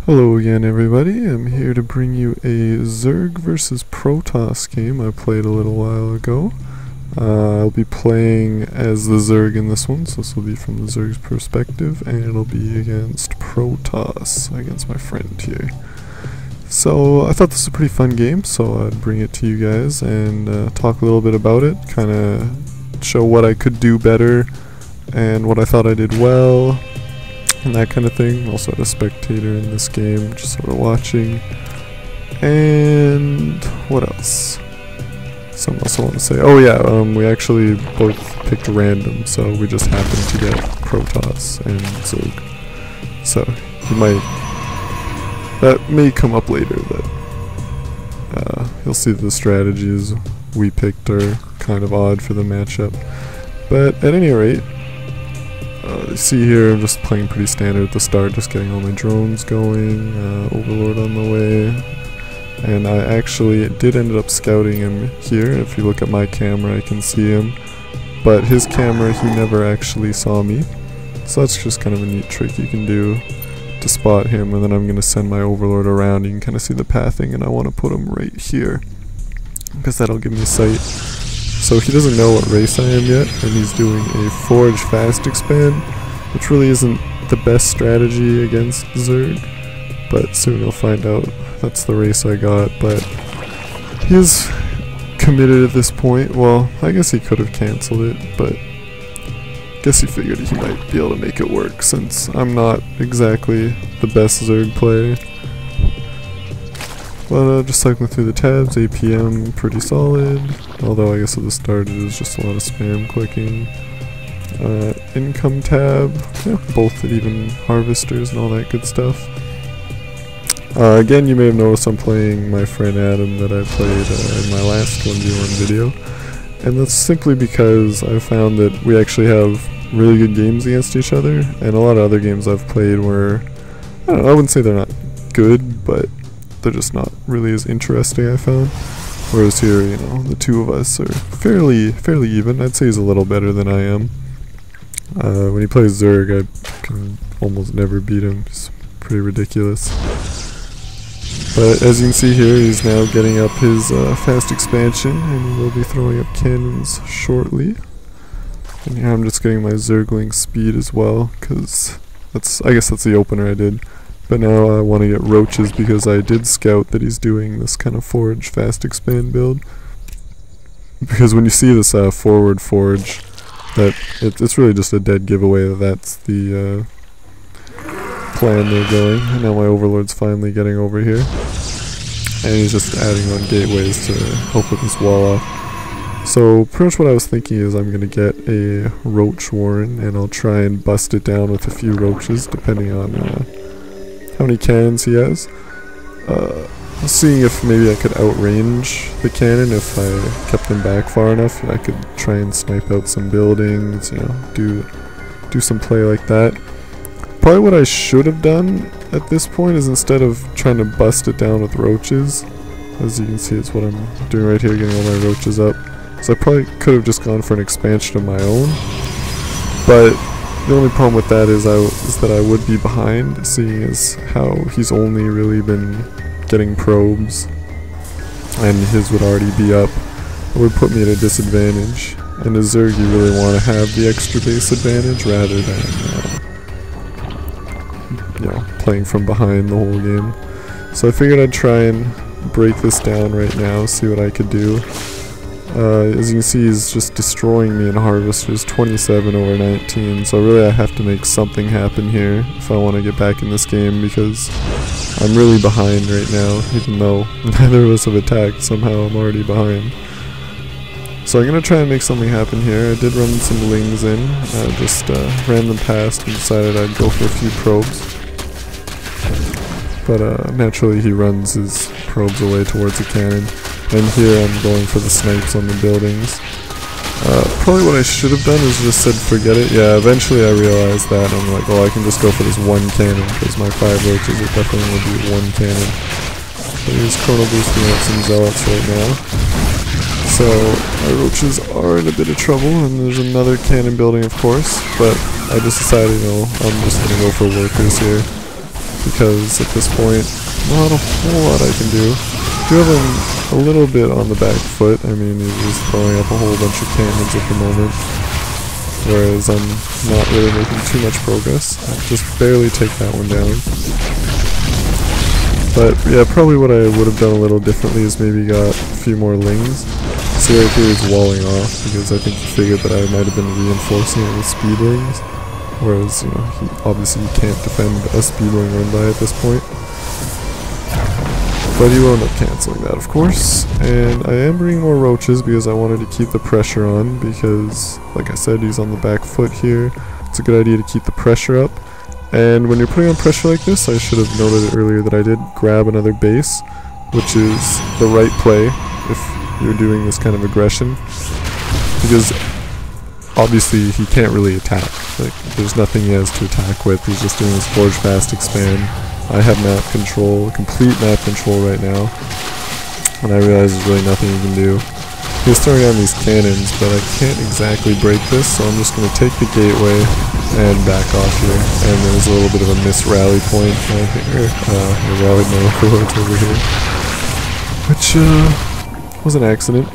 Hello again, everybody. I'm here to bring you a Zerg versus Protoss game I played a little while ago. I'll be playing as the Zerg in this one, so this will be from the Zerg's perspective, and it'll be against Protoss, against my friend here. So I thought this was a pretty fun game, so I'd bring it to you guys and talk a little bit about it, kind of show what I could do better and what I thought I did well, and that kind of thing. Also had a spectator in this game, just sort of watching. And what else? Something else I want to say. Oh yeah, we actually both picked random, so we just happened to get Protoss and Zerg. So you might, that may come up later, but you'll see the strategies we picked are kind of odd for the matchup. But at any rate, you see here I'm just playing pretty standard at the start, just getting all my drones going, Overlord on the way, and I actually did end up scouting him here. If you look at my camera I can see him, but his camera he never actually saw me, so that's just kind of a neat trick you can do to spot him. And then I'm going to send my Overlord around. You can kind of see the pathing, and I want to put him right here because that'll give me sight. So he doesn't know what race I am yet, and he's doing a Forge fast expand, which really isn't the best strategy against Zerg, but soon you'll find out. That's the race I got, but he's committed at this point. Well, I guess he could have cancelled it, but I guess he figured he might be able to make it work since I'm not exactly the best Zerg player. But just cycling through the tabs, APM pretty solid, although I guess at the start it was just a lot of spam clicking. Income tab, yeah, both even harvesters and all that good stuff. Again, you may have noticed I'm playing my friend Adam that I played in my last 1v1 video, and that's simply because I found that we actually have really good games against each other, and a lot of other games I've played were, I don't know, I wouldn't say they're not good, but they're just not really as interesting, I found. Whereas here, you know, the two of us are fairly even. I'd say he's a little better than I am. When he plays Zerg, I can almost never beat him. It's pretty ridiculous. But as you can see here, he's now getting up his fast expansion, and he will be throwing up cannons shortly. And here I'm just getting my Zergling speed as well, because I guess that's the opener I did. But now I want to get roaches because I did scout that he's doing this kind of forge fast expand build. Because when you see this forward forge, that it's really just a dead giveaway that that's the plan they're going. And now my Overlord's finally getting over here, and he's just adding on gateways to help with this wall off. So pretty much what I was thinking is I'm going to get a roach warren, and I'll try and bust it down with a few roaches depending on how many cannons he has. Seeing if maybe I could outrange the cannon. If I kept him back far enough, I could try and snipe out some buildings, you know, do some play like that. Probably what I should have done at this point is, instead of trying to bust it down with roaches, as you can see it's what I'm doing right here, getting all my roaches up, so I probably could have just gone for an expansion of my own. But the only problem with that is that I would be behind, seeing as how he's only really been getting probes, and his would already be up. It would put me at a disadvantage, and as Zerg you really want to have the extra base advantage rather than you know, playing from behind the whole game. So I figured I'd try and break this down right now, see what I could do. As you can see, he's just destroying me in harvesters, 27 over 19, so really I have to make something happen here if I want to get back in this game, because I'm really behind right now. Even though neither of us have attacked, somehow I'm already behind. So I'm going to try and make something happen here. I did run some lings in, just ran them past and decided I'd go for a few probes. But naturally he runs his probes away towards the cannon. And here I'm going for the snipes on the buildings. Probably what I should have done is just said forget it. Yeah, eventually I realized that. I'm like, well, I can just go for this one cannon, because my 5 roaches are definitely going to be one cannon. But he's chrono boosting out some zealots right now. So my roaches are in a bit of trouble, and there's another cannon building, of course. But I just decided, you know, I'm just going to go for workers here. because at this point, not a whole lot I can do. Do have him a little bit on the back foot. I mean, he's just throwing up a whole bunch of cannons at the moment, whereas I'm not really making too much progress. I just barely take that one down. But yeah, probably what I would have done a little differently is maybe got a few more lings. See right here he's walling off because I think he figured that I might have been reinforcing it with speed lings. Whereas, you know, obviously you can't defend a speed wing run by at this point. But he will end up cancelling that, of course. And I am bringing more roaches because I wanted to keep the pressure on because, like I said, he's on the back foot here. It's a good idea to keep the pressure up. And when you're putting on pressure like this, I should have noted it earlier that I did grab another base, which is the right play if you're doing this kind of aggression. Because obviously he can't really attack. Like, there's nothing he has to attack with. He's just doing his forge fast expand. I have map control, complete map control right now, and I realize there's really nothing you can do. He's throwing on these cannons, but I can't exactly break this, so I'm just going to take the gateway and back off here. And there's a little bit of a miss rally point right here. I rallied my overlords over here, which was an accident.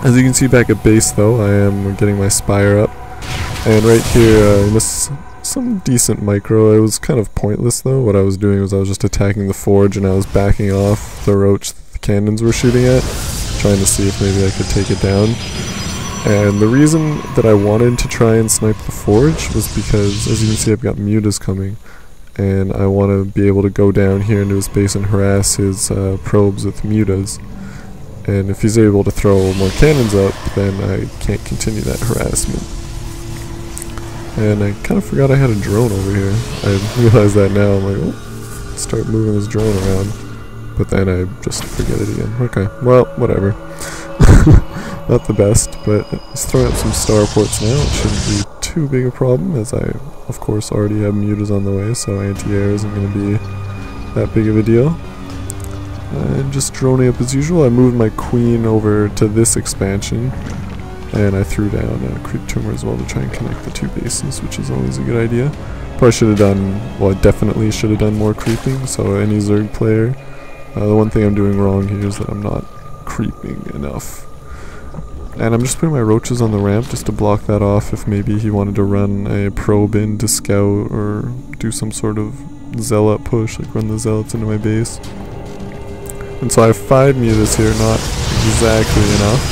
As you can see back at base though, I am getting my spire up, and right here I missed some decent micro. It was kind of pointless though. What I was doing was I was just attacking the forge and I was backing off the roach the cannons were shooting at, trying to see if maybe I could take it down. And the reason that I wanted to try and snipe the forge was because, as you can see, I've got mutas coming, and I want to be able to go down here into his base and harass his probes with mutas. And if he's able to throw more cannons up, then I can't continue that harassment. And I kind of forgot I had a drone over here. I realized that now. I'm like, oh, start moving this drone around. But then I just forget it again. Okay, well, whatever. Not the best, but let's throw up some starports now. It shouldn't be too big a problem, as I, of course, already have mutas on the way, so anti-air isn't going to be that big of a deal. And just droning up as usual. I moved my queen over to this expansion, and I threw down a creep tumor as well to try and connect the two bases, which is always a good idea. Probably should have done, well, I definitely should have done more creeping, so any Zerg player, the one thing I'm doing wrong here is that I'm not creeping enough. And I'm just putting my roaches on the ramp just to block that off if maybe he wanted to run a probe in to scout or do some sort of zealot push, like run the zealots into my base. And so I have 5 mutas here, not exactly enough,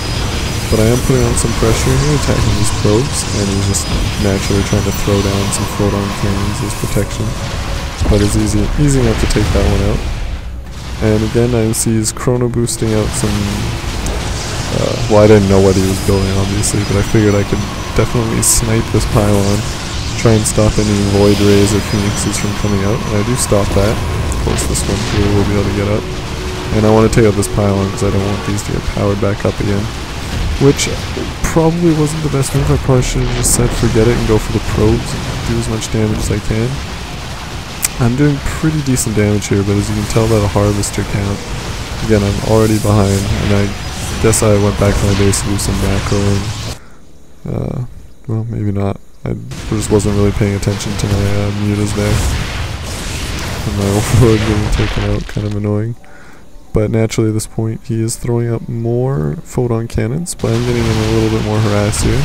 but I am putting on some pressure here, attacking these probes, and he's just naturally trying to throw down some photon cannons as protection. But it's easy enough to take that one out. And again, I see he's chrono boosting out some, well, I didn't know what he was building obviously, but I figured I could definitely snipe this pylon, try and stop any void rays or phoenixes from coming out, and I do stop that. Of course this one here will be able to get up. And I want to take out this pylon because I don't want these to get powered back up again. Which probably wasn't the best move. I probably should have just said forget it and go for the probes and do as much damage as I can. I'm doing pretty decent damage here, but as you can tell by the harvester count, again I'm already behind, and I guess I went back to my base to do some macroing. Well, maybe not. I just wasn't really paying attention to my mutas there. And my overlord getting taken out, kind of annoying. But naturally at this point he is throwing up more photon cannons, but I'm getting him a little bit more harassed here.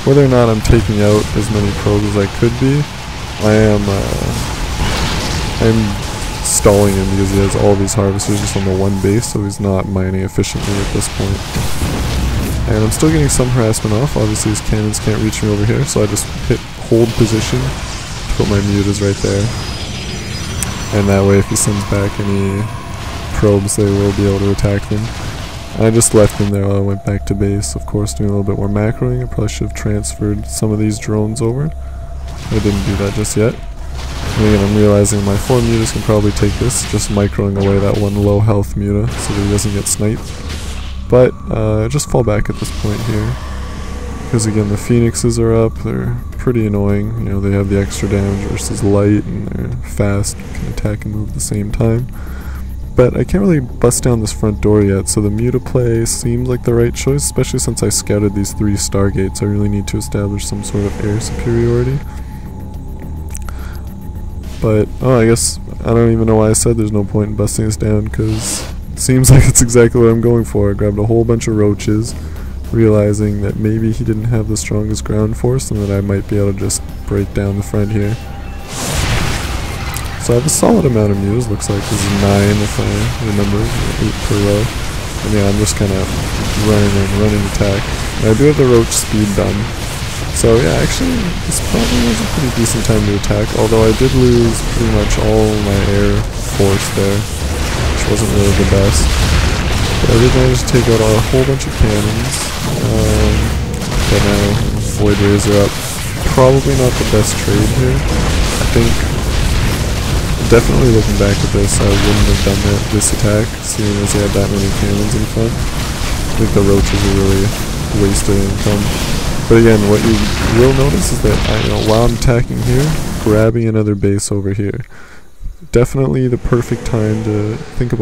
Whether or not I'm taking out as many probes as I could be, I'm stalling him because he has all these harvesters just on the one base, so he's not mining efficiently at this point. And I'm still getting some harassment off. Obviously his cannons can't reach me over here, so I just hit hold position to put my mutas right there. And that way if he sends back any probes, they will be able to attack them. And I just left them there while I went back to base, of course doing a little bit more macroing. I probably should have transferred some of these drones over. I didn't do that just yet. And again, I'm realizing my 4 mutas can probably take this, just microing away that one low health muta so that he doesn't get sniped. But just fall back at this point here, because again the phoenixes are up, they're pretty annoying. You know, they have the extra damage versus light, and they're fast, can attack and move at the same time. But I can't really bust down this front door yet, so the muta play seems like the right choice, especially since I scouted these 3 stargates. I really need to establish some sort of air superiority. But, oh, I guess, I don't even know why I said there's no point in busting this down, because it seems like it's exactly what I'm going for. I grabbed a whole bunch of roaches, realizing that maybe he didn't have the strongest ground force, and that I might be able to just break down the front here. So I have a solid amount of mules, looks like this is 9 if I remember, 8 per row. And yeah, I'm just kind of running attack. And I do have the roach speed done. So yeah, actually, this probably was a pretty decent time to attack, although I did lose pretty much all my air force there, which wasn't really the best. But I did manage to take out a whole bunch of cannons. But now, Void Rays are up. Probably not the best trade here. I think, definitely looking back at this, I wouldn't have done this attack, seeing as he had that many cannons in front. I think the roaches are really wasted income. But again, what you will notice is that while I'm attacking here, grabbing another base over here. Definitely the perfect time to think about